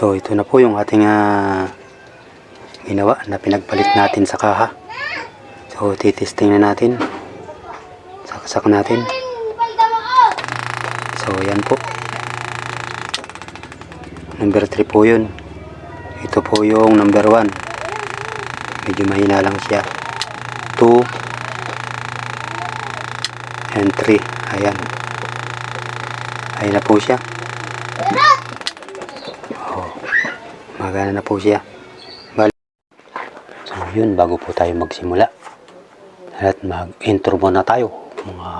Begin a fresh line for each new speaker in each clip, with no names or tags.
So ito na po yung ating ginawa na pinagpalit natin sa kaha. So titesting na natin. Saksak natin. So yan po. Number 3 po yun. Ito po yung number 1. Medyo mahina lang siya. 2 and 3. Ayan. Ayan na po siya. Magana na po siya. So yun, bago po tayo magsimula at mag-intro muna tayo mga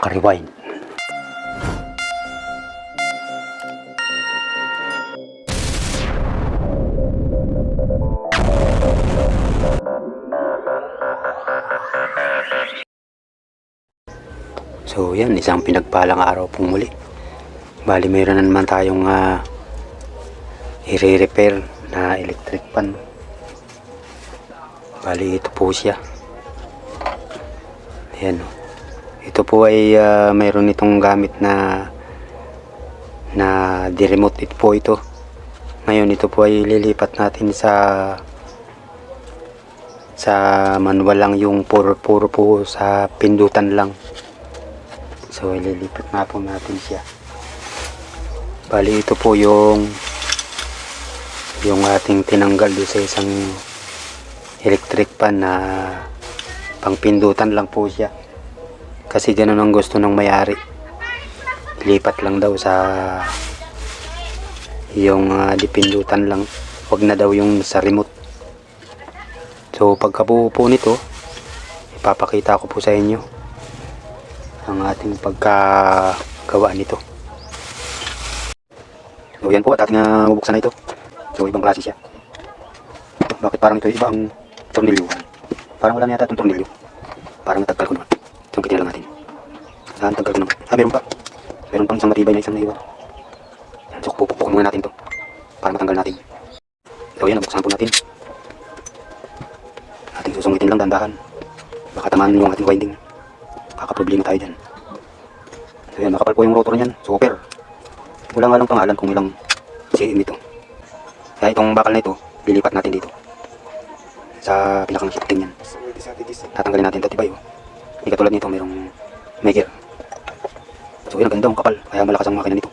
ka-rewind. So yan, isang pinagpalang araw pong muli. Bali mayroon na naman tayong i-repair na electric pan. Bali ito po siya. Ayan. Ito po ay mayroon itong gamit na di-remote po ito. Ngayon ito po ay lilipat natin sa manual lang, yung puro po sa pindutan lang. So ililipat na po natin siya. Bali ito po yung ating tinanggal doon sa isang electric pan na pangpindutan lang po siya. Kasi ganun ang gusto ng may-ari. Lipat lang daw sa yung dipindutan lang. Wag na daw yung sa remote. So pagkabuo po nito, ipapakita ko po sa inyo ang ating pagkagawa nito. So yan po at ating bubuksan na ito. So ibang klase siya. Bakit parang ito ibang tornilyo? Parang wala na yata itong tornilyo. Parang natagkal ko naman. So kitin lang natin. Natagkal ko naman. Meron pa. Meron pang isang matibay na isang naiwan. So pupukpukin muna natin ito para matanggal natin. So yan, nabuksan po natin. Ating susungitin lang dandahan. Baka tamaan yung ating winding. Kakaproblema tayo dyan. So yan, makapal po yung rotor niyan. Super. Wala nga lang pangalan kung ilang cm ito. Kaya itong bakal na ito, lilipat natin dito sa pinakang shifting yan. Tatanggalin natin ito, tibay. Hindi katulad nito, mayroong maker. So yan, ganda ang kapal. Kaya malakas ang makina nito.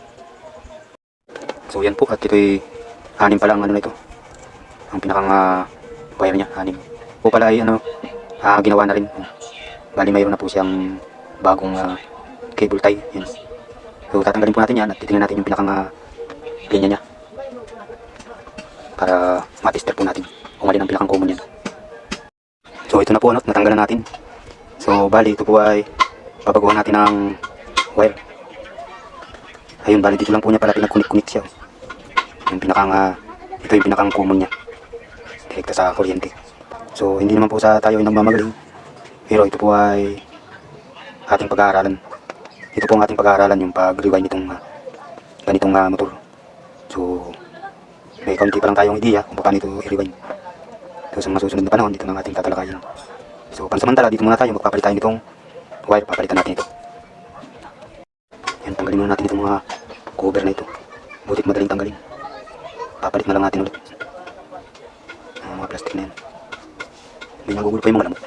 So yan po, at ito'y 6 pa lang ano na ito. Ang pinakang wire niya, 6. O pala ay ginawa na rin. Bali mayroon na po siyang bagong cable tie. Yan. So tatanggalin po natin yan at titingnan natin yung pinakang linya niya para matester po natin kung alin ang pinakang common yan. So ito na po, natanggalan natin. So bali ito po ay babaguhan natin ng wire. Ayun, bali dito lang po niya pala pinag-connect siya. Yung pinakang ito yung pinakang common niya direkta sa kuryente. So hindi naman po tayo ay nagmamagaling, pero ito po ay ating pag-aaralan. Ito po ang ating pag-aaralan, yung pag-rewind nitong ganitong motor. So may kaunti pa lang tayong ideya kung paano ito i-rewind. So sa mga susunod na panahon, dito na ating tatalakayin. So pansamantala, dito muna tayo, magpapalit tayo nitong wire. Papalitan natin ito. Yan, tanggalin muna natin itong mga cover na ito. Butit madaling tanggalin. Papalit na lang natin ulit ang mga plastic na yan. Hindi nagugulo pa yung mga lamok.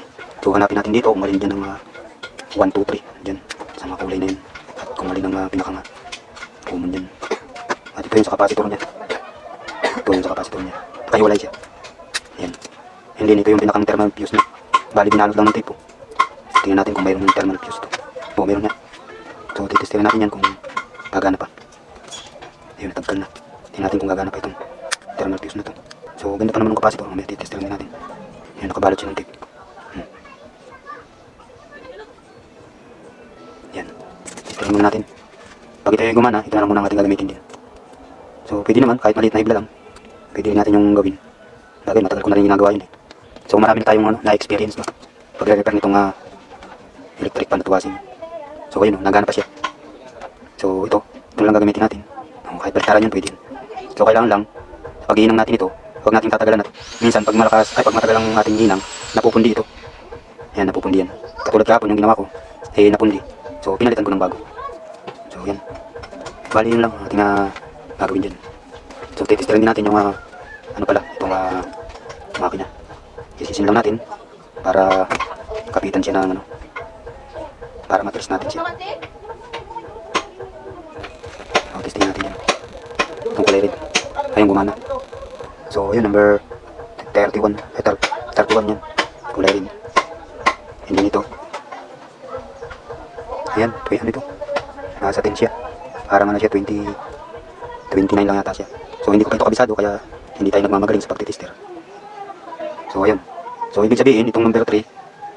So hanapin natin dito kung alin dyan ng 1, 2, 3 dyan sa mga kulay na yun. At kung alin ang pinakang common dyan. At ito yung sa capacitor nya. Ito yung sa capacitor nya. Kahiwalay siya. Yan. And then ito yung pinakang thermal fuse nya. Bali binalot lang ng tape po. Tingnan natin kung mayroon ng thermal fuse ito. O mayroon nga. So titestin natin yan kung gagana pa. Ayun, natagkal na. Tingnan natin kung gagana pa itong thermal fuse na to. So ganda pa naman ng capacitor. May titestin natin. Yan, nakabalot siya ng tape. Yan. Titestin muna natin. Pag ito yung gumana, ito na lang muna ang ating gagamitin din. So pwede naman, kahit maliit na hibla lang, pwede natin yung gawin. Bagay, matagal ko na rin ginagawa yun eh. So marami na tayong na-experience ba pag-repair nitong electric pan at washing. So ayun, nagana pa siya. So ito lang gagamitin natin. Kahit baliktaran yun, pwede yun. So kailangan lang, pag iinang natin ito, huwag natin tatagalan at minsan pag matagal ang ating ginang, napupundi ito. Ayan, napupundi yan. Katulad kahapon yung ginawa ko, napundi. So pinalitan ko ng bago. So yan. Bali yun lang ating gagawin dyan. So titestin din natin yung ano pala, itong makina. Isisin lang natin para kapitan siya ng ano, para matest natin siya. So testing natin yan. Itong kulay red. Ayun, gumana. So yun, number 31. 31 yan. Kulay red. And then ito. Ayan, ano ito? Nasa 10 siya. Parang ano siya, 29 lang yata siya. So hindi ko pa ito kabisado, kaya hindi tayo nagmamagaling sa pagtitester. So ayun. So ibig sabihin, itong number 3,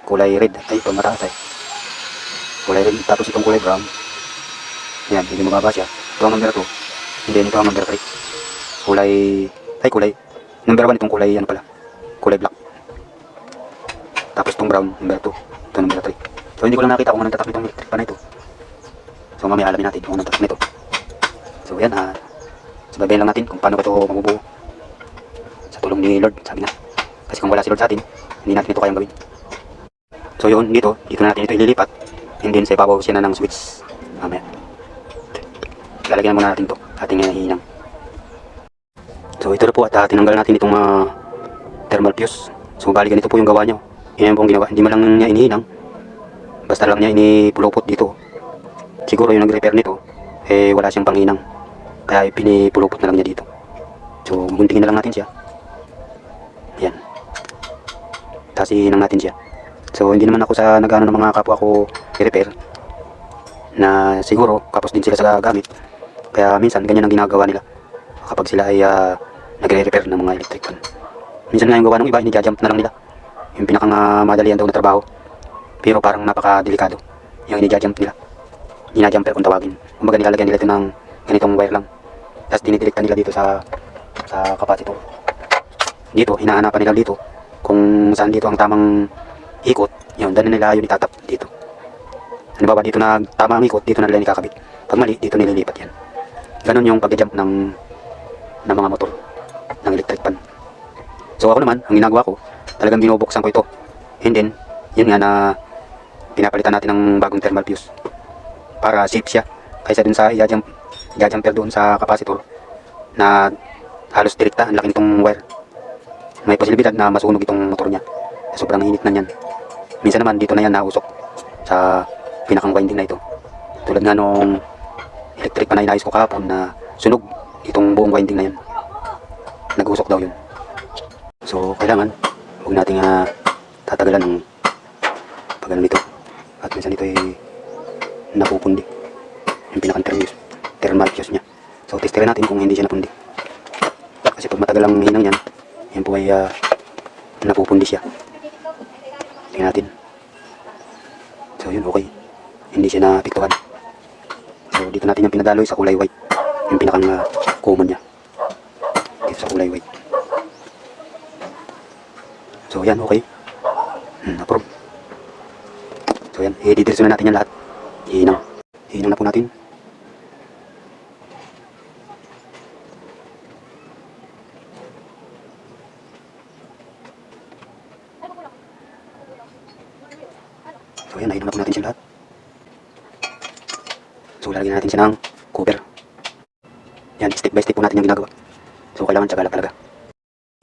kulay red. Ay, ito mataas ay. Kulay red. Tapos itong kulay brown. Ayan, hindi mababa siya. Ito ang number 2. And then ito ang number 3. Kulay number 1 itong kulay, ano pala, kulay black. Tapos itong brown, number 2. Ito number 3. So hindi ko lang nakita kung anong tatak nitong electric pan na ito. So mamaya alamin natin kung anong tatak nito. So yan, sababayan lang natin kung paano ba ito mabubuo. Sa tulong ni Lord, sabi na. Kasi kung wala si Lord sa atin, hindi natin ito kayang gawin. So yun, dito na natin ito ililipat. And then sa ibabaw siya na ng switch. Mamaya. Lalagyan muna natin ito, ating hinang. So ito na po, at tinanggal natin itong thermal fuse. So bali ganito po yung gawa niya. Yan po ang ginawa, hindi man lang niya inihinang. Basta lang niya inipulupot dito. Siguro yung nag-repair nito, wala siyang panghinang. Kaya pinipulupot na lang niya dito. So guntingin na lang natin siya. Yan. Tapos ihinang natin siya. So hindi naman ako sa nag-ano ng mga kapwa ko i-repair, na siguro kapos din sila sa gamit. Kaya minsan ganyan ang ginagawa nila kapag sila ay nagre-repair ng mga electric fan. Minsan nga yung gawa ng iba, ini-jump na lang nila. Yung pinakang madalian daw na trabaho. Pero parang napaka-delikado yung ini-jump nila. Ina-jumper kung tawagin. Kumbaga nilalagyan nila ito ng ganitong wire lang. Tapos dinidirekta nila dito sa capacitor. Dito, hinaanapan nila dito kung saan dito ang tamang ikot. Yun, dahil nila yun itatap dito. Halimbawa dito na tama ang ikot, dito na nila ikakabit. Pag mali, dito nililipat yan. Ganon yung pag-jump ng mga motor ng electric pan. So ako naman, ang ginagawa ko, talagang binubuksan ko ito. And then, yun nga na pinapalitan natin ng bagong thermal fuse para safe siya kaysa dun sa i-jumper doon sa capacitor na halos direkta, ang laking itong wire. May posibilidad na masunog itong motor niya. Sobrang init na niyan. Minsan naman dito na yan nausok sa pinakang winding na ito. Tulad nga nung electric pan na inayos ko kahapon na sunog itong buong winding na yan. Nag-usok daw yun. So kailangan huwag nating tatagalan ng pagano nito. At minsan ito ay napupundi yung pinakang thermal fuse niya. So testerin natin kung hindi siya napundi. Kasi pag matagal ang hinang yan, yan po ay napupundi siya. Tingnan natin. So yun, okay. Hindi siya napiktuhan. So dito natin yung pinadaloy sa kulay white. Yung pinakang common niya. Dito sa kulay white. So yan, okay. Approve. So yan, i-didiretso na natin yan lahat. Ihinang na po natin. So yan, nahinang na po natin siya lahat. So lalagyan natin siya ng cover. Yan, step by step po natin yung ginagawa. So kailangan tsaga lang talaga.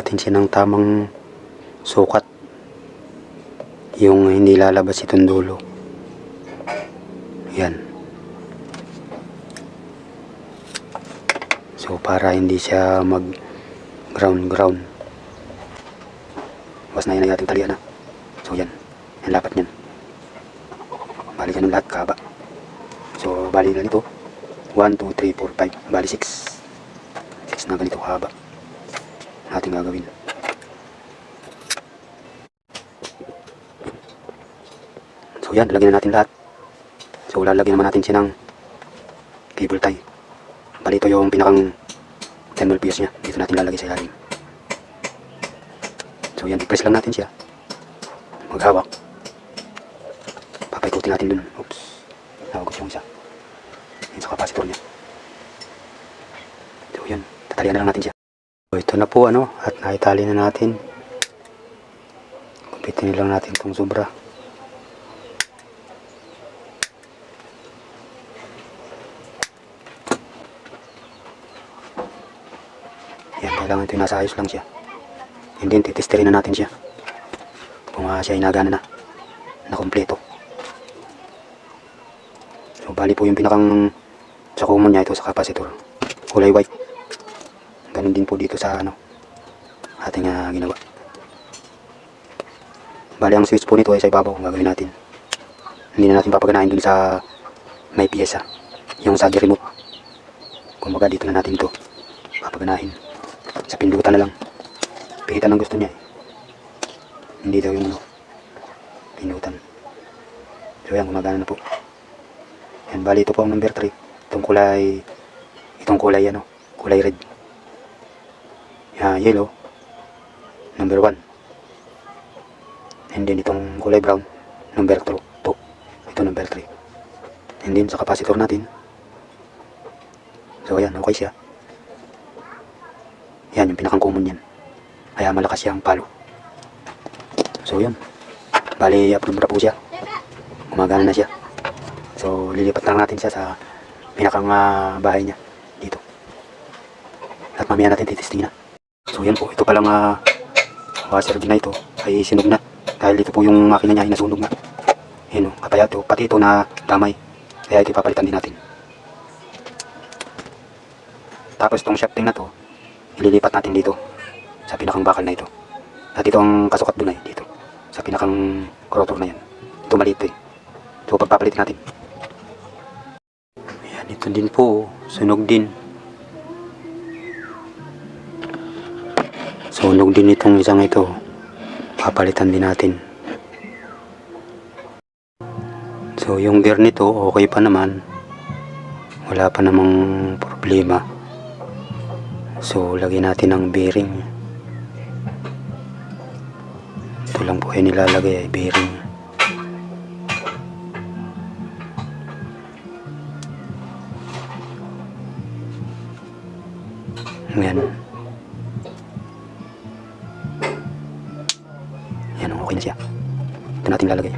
Natin siya ng tamang sukat. Yung hindi lalabas itong dulo. Yan. So para hindi siya mag ground. Was na yan ang ating talian na. So yan. Yan lapat niyan. Bali ganun lahat kahaba. So bali na nito 1, 2, 3, 4, 5. Bali 6. 6 na ganito kahaba. Natin gagawin. So yan, lalagyan na natin lahat. So lalagyan naman natin siya ng cable tie. Bali ito yung pinakang thermal fuse niya. Dito natin lalagay sa ilalim. So yan, i-press lang natin siya. Maghawak. Papaikutin natin dun. Oops. Nawagos yung isa. Yan sa capacitor niya. So yan, tatalian na lang natin siya. So ito na po at naitali na natin. Kumpitin lang natin itong sobra. Yan, kailangan ito nasa ayos lang siya. And then titesterin na natin siya kung siya inagana na kompleto. So bali po yung pinakang sa common niya ito sa capacitor, kulay white. Ganun din po dito sa ating ginawa. Bali ang switch po nito ay sa ibabaw kung gagawin natin. Hindi na natin papaganahin dun sa may piyesa, yung sa remote. Kumbaga dito na natin ito papaganahin. Sa pindutan na lang. Pihitan ang gusto niya eh. Hindi daw yung pindutan. So yan, gumagana na po. Yan, bali ito po ang number 3. Itong kulay kulay red. Yellow, number 1. And then itong kulay brown, number 2. Ito number 3. And then sa capacitor natin. So ayan, okay siya. Yan yung pinakang common yan. Kaya malakas siyang palo. So yun. Bali, approve na po siya. Gumagana na siya. So lilipat lang natin siya sa pinakang bahay niya. Dito. At mamaya natin titesting na. So yan po. Ito palang washer din na ito ay sinog na. Dahil ito po yung makina niya ay nasunog na. Yan o. Kaya ito, pati ito na damay. Kaya ito papalitan din natin. Tapos itong shafting na to, ililipat natin dito sa pinakang bakal na ito. At ito ang kasukat doon ay dito sa pinakang rotor na yan. Ito maliit eh. So pagpapalitin natin. Ayan, ito din po, sunog din. Sunog din itong isang ito. Papalitan din natin. So yung gear nito okay pa naman. Wala pa namang problema. So lagyan natin ng bearing. Ito lang po yung nilalagay ay bearing. Yan. Yan, okay na siya. Ito natin lalagay.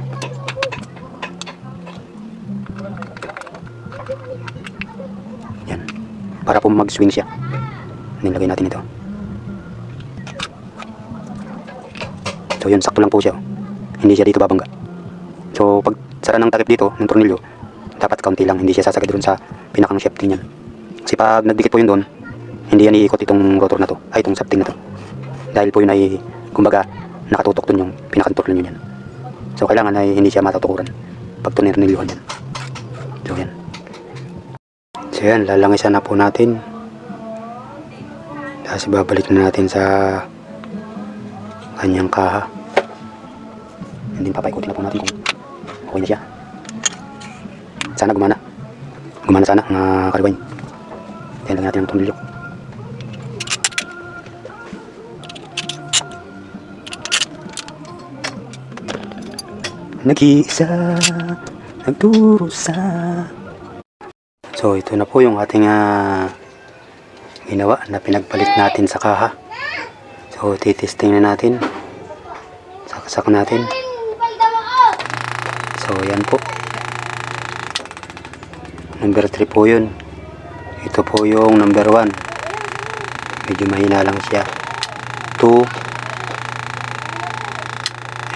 Yan. Para po mag-swing siya. Nilagay natin ito. So yun, sakto lang po siya. Hindi siya dito babangga. So pag sara ng takip dito, ng tornilyo, dapat kaunti lang. Hindi siya sasagad doon sa pinakang shafting niyan. Kasi pag nagdikit po yun doon, hindi yan iikot itong rotor na to. Ay, itong shafting na to. Dahil po yun ay, kumbaga, nakatutok doon yung pinakang tornilyo niyan. So kailangan ay hindi siya matutukuran pag tunirnilyohan yan. So yan. So yan, lalangisan na po natin. Tapos babalik na natin sa kanyang kaha. Hindi papaikutin na po natin kung okay na siya. Sana gumana. Gumana sana ang kaliwain. Kaya lang natin ang tunilyo. Nag-iisa, nagdurusa. So ito na po yung ating ginawa na pinagpalit natin sa kaha. So titesting na natin. Saksak natin. So yan po. Number 3 po yun. Ito po yung number 1. Medyo mahina lang siya. 2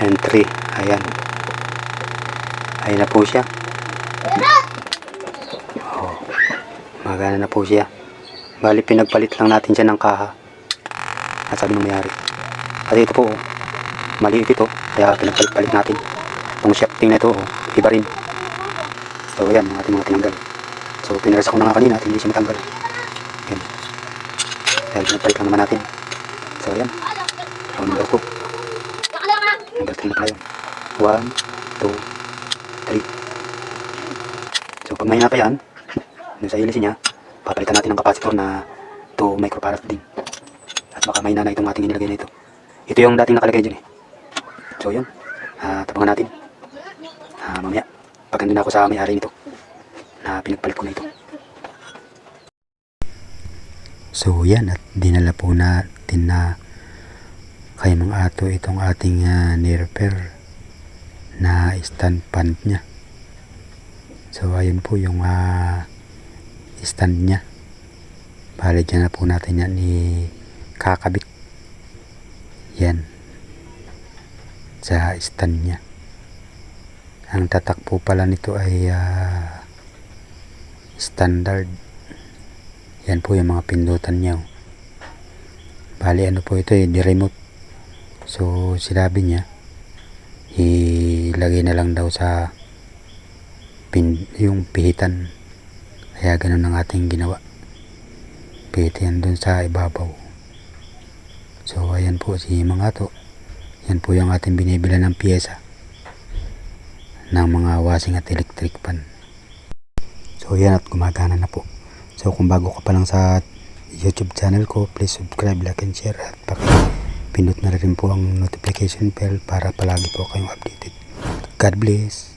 and 3. Ayan. Ayan na po siya. Oh, magana na po siya. Bali pinagpalit lang natin siya ng kaha. At sabi ng mayari. At ito po, maliit ito. Kaya pinagpalit natin. Itong shafting na ito, iba rin. So ayan, ang ating mga tinanggal. So pinarasa ko na nga kanina at hindi siya matanggal. Ayan. Dahil pinagpalit lang naman natin. So ayan. So number 2. Number 3 na tayo. 1, 2, 3. So pag may na pa yan, dun sa hélice niya, papalitan natin ng capacitor na 2 microfarad din. At baka may na itong ating inilagay na ito. Ito yung dating nakalagay dyan eh. So yun, tabangan natin. Mamaya, pag andun ako sa may-ari nito, na pinagpalit ko na ito. So yan, at dinala po natin na kay Mang Ato itong ating ni-repair na stand pan niya. So ayun po yung stand niya. Bali dyan na po natin yan kakabit. Yan. Sa stand niya. Ang tatak po pala nito ay standard. Yan po yung mga pindutan niya. Bali ano po ito di remote. So sinabi niya ilagay na lang daw sa yung pihitan. Kaya ganun ang ating ginawa. Pihitan dun sa ibabaw. So ayan po si mga to. Yan po yung ating binibila ng piyesa ng mga washing at electric pan. So yan at gumagana na po. So kung bago ka pa lang sa YouTube channel ko, please subscribe, like and share at pindot na rin po ang notification bell para palagi po kayong updated. God bless.